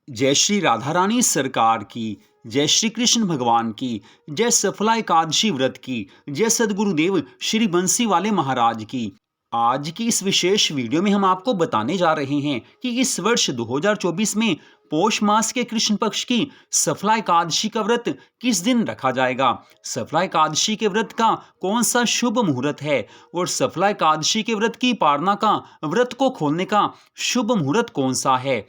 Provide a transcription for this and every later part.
जय श्री राधा रानी सरकार की, जय श्री कृष्ण भगवान की, जय सफला एकादशी व्रत की, जय सदगुरुदेव श्री बंसी वाले महाराज की। आज की इस विशेष वीडियो में हम आपको बताने जा रहे हैं कि इस वर्ष 2024 में पौष मास के कृष्ण पक्ष की सफला एकादशी का व्रत किस दिन रखा जाएगा, सफला एकादशी के व्रत का कौन सा शुभ मुहूर्त है और सफला एकादशी के व्रत की पारणा का, व्रत को खोलने का शुभ मुहूर्त कौन सा है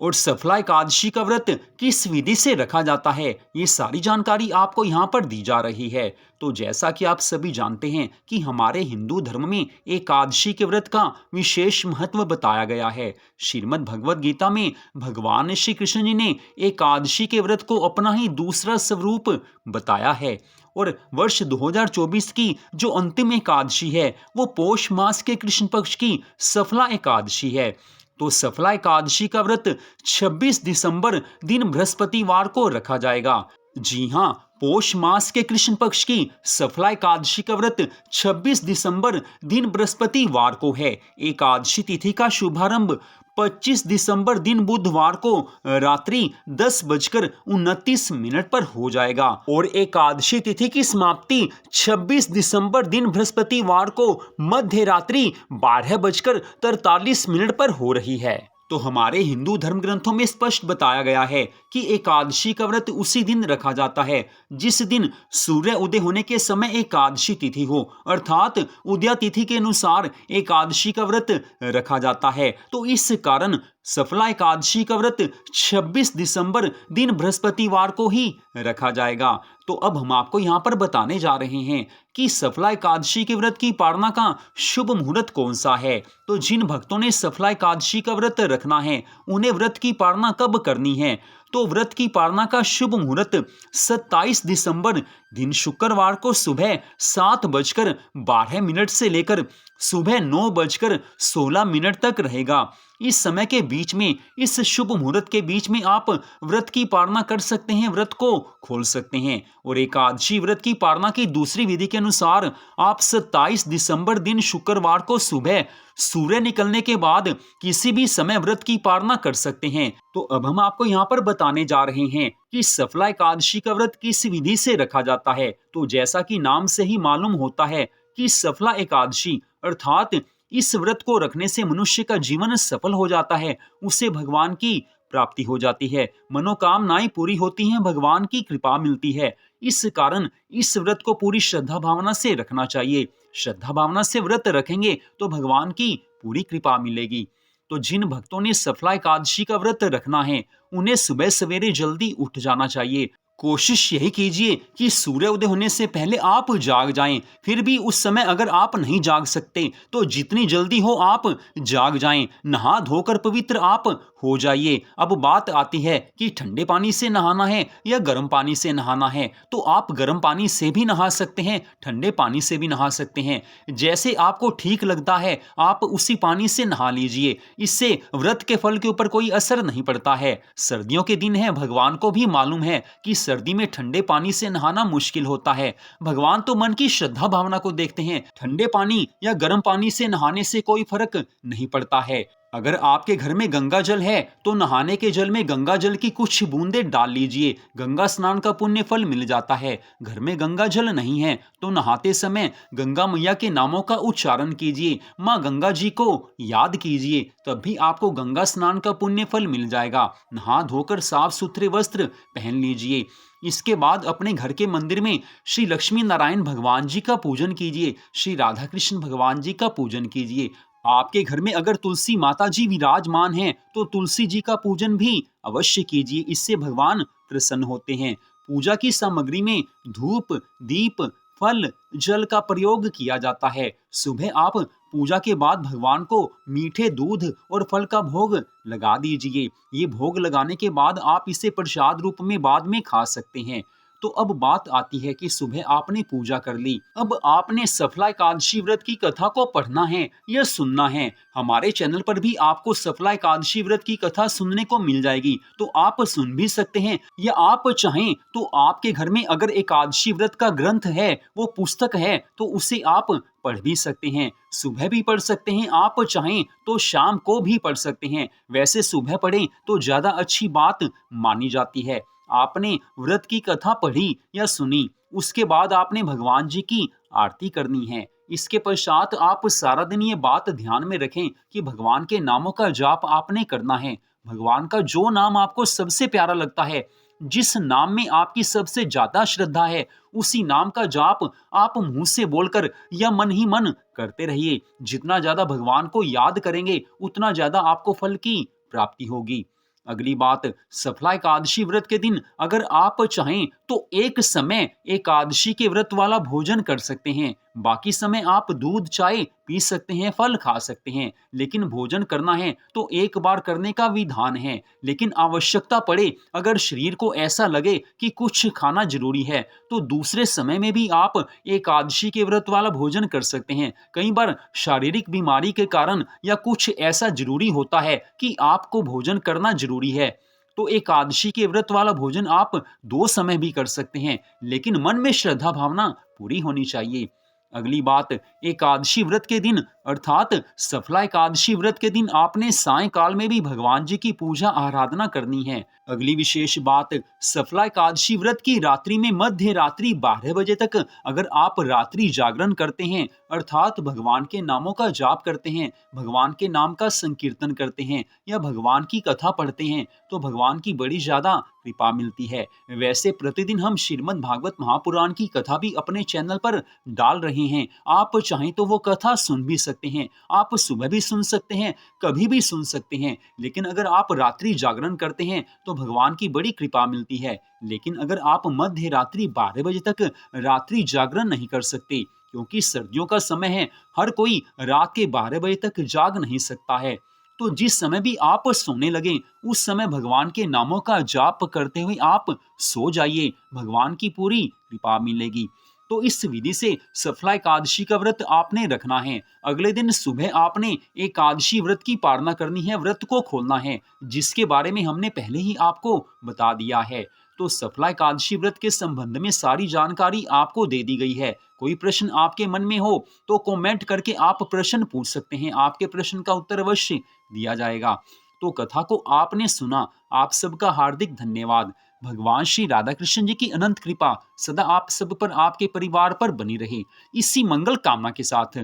और सफला एकादशी का व्रत किस विधि से रखा जाता है, ये सारी जानकारी आपको यहाँ पर दी जा रही है। तो जैसा कि आप सभी जानते हैं कि हमारे हिंदू धर्म में एकादशी के व्रत का विशेष महत्व बताया गया है। श्रीमद् भगवद गीता में भगवान श्री कृष्ण जी ने एकादशी के व्रत को अपना ही दूसरा स्वरूप बताया है और वर्ष 2024 की जो अंतिम एकादशी है वो पौष मास के कृष्ण पक्ष की सफला एकादशी है। तो सफला एकादशी का व्रत 26 दिसंबर दिन बृहस्पतिवार को रखा जाएगा। जी हाँ, पौष मास के कृष्ण पक्ष की सफला एकादशी का व्रत 26 दिसंबर दिन बृहस्पतिवार को है। एकादशी तिथि का शुभारंभ 25 दिसंबर दिन बुधवार को रात्रि 10:29 पर हो जाएगा और एकादशी तिथि की समाप्ति 26 दिसंबर दिन बृहस्पतिवार को मध्य रात्रि 12:43 पर हो रही है। तो हमारे हिंदू धर्म ग्रंथों में स्पष्ट बताया गया है कि एकादशी का व्रत उसी दिन रखा जाता है जिस दिन सूर्य उदय होने के समय एकादशी तिथि हो, अर्थात उदया तिथि के अनुसार एकादशी का व्रत रखा जाता है। तो इस कारण सफला एकादशी का व्रत 26 दिसंबर दिन बृहस्पतिवार को ही रखा जाएगा। तो अब हम आपको यहाँ पर बताने जा रहे हैं कि सफला एकादशी के व्रत की पारणा का शुभ मुहूर्त कौन सा है। तो जिन भक्तों ने सफला एकादशी का व्रत रखना है उन्हें व्रत की पारणा कब करनी है, तो व्रत की पारणा का शुभ मुहूर्त 27 दिसंबर दिन शुक्रवार को सुबह 7:12 से लेकर सुबह 9:16 तक रहेगा। इस समय के बीच में, इस शुभ मुहूर्त के बीच में आप व्रत की पारणा कर सकते हैं, व्रत को खोल सकते हैं। और एकादशी व्रत की पारणा की दूसरी विधि के अनुसार आप 27 दिसंबर दिन शुक्रवार को सुबह सूर्य निकलने के बाद किसी भी समय व्रत की पारणा कर सकते हैं। तो अब हम आपको यहाँ पर बताने जा रहे हैं कि सफला एकादशी का व्रत किस विधि से रखा जाता है। तो जैसा कि नाम से ही मालूम होता है कि सफला एकादशी अर्थात इस व्रत को रखने से मनुष्य का जीवन सफल हो जाता है, उसे भगवान की प्राप्ति हो जाती है, मनोकामनाएं पूरी होती हैं, भगवान की कृपा मिलती है। इस कारण इस व्रत को पूरी श्रद्धा भावना से रखना चाहिए। श्रद्धा भावना से व्रत रखेंगे तो भगवान की पूरी कृपा मिलेगी। तो जिन भक्तों ने सफला एकादशी का व्रत रखना है उन्हें सुबह सवेरे जल्दी उठ जाना चाहिए। कोशिश यही कीजिए कि सूर्य उदय होने से पहले आप जाग जाएं। फिर भी उस समय अगर आप नहीं जाग सकते तो जितनी जल्दी हो आप जाग जाएं, नहा धोकर पवित्र आप हो जाइए। अब बात आती है कि ठंडे पानी से नहाना है या गर्म पानी से नहाना है, तो आप गर्म पानी से भी नहा सकते हैं, ठंडे पानी से भी नहा सकते हैं। जैसे आपको ठीक लगता है आप उसी पानी से नहा लीजिए। इससे व्रत के फल के ऊपर कोई असर नहीं पड़ता है। सर्दियों के दिन है, भगवान को भी मालूम है कि सर्दी में ठंडे पानी से नहाना मुश्किल होता है। भगवान तो मन की श्रद्धा भावना को देखते हैं। ठंडे पानी या गर्म पानी से नहाने से कोई फर्क नहीं पड़ता है। अगर आपके घर में गंगा जल है तो नहाने के जल में गंगा जल की कुछ बूंदें डाल लीजिए, गंगा स्नान का पुण्य फल मिल जाता है। घर में गंगा जल नहीं है तो नहाते समय गंगा मैया के नामों का उच्चारण कीजिए, माँ गंगा जी को याद कीजिए, तब भी आपको गंगा स्नान का पुण्य फल मिल जाएगा। नहा धोकर साफ सुथरे वस्त्र पहन लीजिए। इसके बाद अपने घर के मंदिर में श्री लक्ष्मी नारायण भगवान जी का पूजन कीजिए, श्री राधा कृष्ण भगवान जी का पूजन कीजिए। आपके घर में अगर तुलसी माता जी विराजमान हैं तो तुलसी जी का पूजन भी अवश्य कीजिए, इससे भगवान प्रसन्न होते हैं। पूजा की सामग्री में धूप, दीप, फल, जल का प्रयोग किया जाता है। सुबह आप पूजा के बाद भगवान को मीठे दूध और फल का भोग लगा दीजिए। ये भोग लगाने के बाद आप इसे प्रसाद रूप में बाद में खा सकते हैं। तो अब बात आती है कि सुबह आपने पूजा कर ली, अब आपने सफला एकादशी व्रत की कथा को पढ़ना है या सुनना है। हमारे चैनल पर भी आपको सफला एकादशी व्रत की कथा सुनने को मिल जाएगी, तो आप सुन भी सकते हैं, या आप चाहें तो आपके घर में अगर एकादशी व्रत का ग्रंथ है, वो पुस्तक है, तो उसे आप पढ़ भी सकते हैं। सुबह भी पढ़ सकते हैं, आप चाहें तो शाम को भी पढ़ सकते हैं। वैसे सुबह पढ़ें तो ज्यादा अच्छी बात मानी जाती है। आपने व्रत की कथा पढ़ी या सुनी, उसके बाद आपने भगवान जी की आरती करनी है। इसके पश्चात आप सारा दिन ये बात ध्यान में रखें कि भगवान के नामों का जाप आपने करना है। भगवान का जो नाम आपको सबसे प्यारा लगता है, जिस नाम में आपकी सबसे ज्यादा श्रद्धा है, उसी नाम का जाप आप मुंह से बोलकर या मन ही मन करते रहिए। जितना ज्यादा भगवान को याद करेंगे, उतना ज्यादा आपको फल की प्राप्ति होगी। अगली बात, सफला एकादशी व्रत के दिन अगर आप चाहें तो एक समय एकादशी के व्रत वाला भोजन कर सकते हैं। बाकी समय आप दूध चाय पी सकते हैं, फल खा सकते हैं, लेकिन भोजन करना है तो एक बार करने का विधान है। लेकिन आवश्यकता पड़े, अगर शरीर को ऐसा लगे कि कुछ खाना जरूरी है, तो दूसरे समय में भी आप एकादशी के व्रत वाला भोजन कर सकते हैं। कई बार शारीरिक बीमारी के कारण या कुछ ऐसा जरूरी होता है कि आपको भोजन करना जरूरी है, तो एकादशी के व्रत वाला भोजन आप दो समय भी कर सकते हैं, लेकिन मन में श्रद्धा भावना पूरी होनी चाहिए। अगली बात, एकादशी व्रत के दिन अर्थात सफला एकादशी व्रत के दिन आपने सायंकाल में भी भगवान जी की पूजा आराधना करनी है। अगली विशेष बात, सफला एकादशी व्रत की रात्रि में मध्य रात्रि 12 बजे तक अगर आप रात्रि जागरण करते हैं, अर्थात भगवान के नामों का जाप करते हैं, भगवान के नाम का संकीर्तन करते हैं या भगवान की कथा पढ़ते हैं, तो भगवान की बड़ी ज्यादा कृपा मिलती है। वैसे प्रतिदिन हम श्रीमद् भागवत महापुराण की कथा भी अपने चैनल पर डाल रहे हैं। आप चाहें तो वो कथा सुन भी सकते हैं, आप सुबह भी सुन सकते हैं, कभी भी सुन सकते हैं। लेकिन अगर आप रात्रि जागरण करते हैं तो भगवान की बड़ी कृपा मिलती है। लेकिन अगर आप मध्य रात्रि 12 बजे तक रात्रि जागरण नहीं कर सकते, क्योंकि सर्दियों का समय है, हर कोई रात के 12 बजे तक जाग नहीं सकता है, तो जिस समय भी आप सोने लगे, उस समय भगवान के नामों का जाप करते हुए आप सो जाइए, भगवान की पूरी कृपा मिलेगी। तो इस विधि से सफला एकादशी का व्रत आपने रखना है। अगले दिन सुबह आपने एकादशी व्रत की पालना करनी है, व्रत को खोलना है, जिसके बारे में हमने पहले ही आपको बता दिया है। तो सफला एकादशी व्रत के संबंध में सारी जानकारी आपको दे दी गई है। कोई प्रश्न आपके मन में हो तो कमेंट करके आप प्रश्न पूछ सकते हैं, आपके प्रश्न का उत्तर अवश्य दिया जाएगा। तो कथा को आपने सुना, आप सबका हार्दिक धन्यवाद। भगवान श्री राधा कृष्ण जी की अनंत कृपा सदा आप सब पर, आपके परिवार पर बनी रहे, इसी मंगल कामना के साथ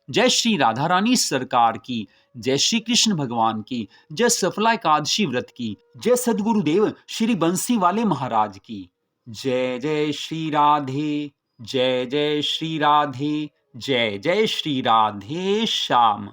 जय श्री राधा रानी सरकार की, जय श्री कृष्ण भगवान की, जय सफला एकादशी व्रत की, जय सदगुरुदेव श्री बंसी वाले महाराज की। जय जय श्री राधे, जय जय श्री राधे, जय जय श्री राधे श्याम।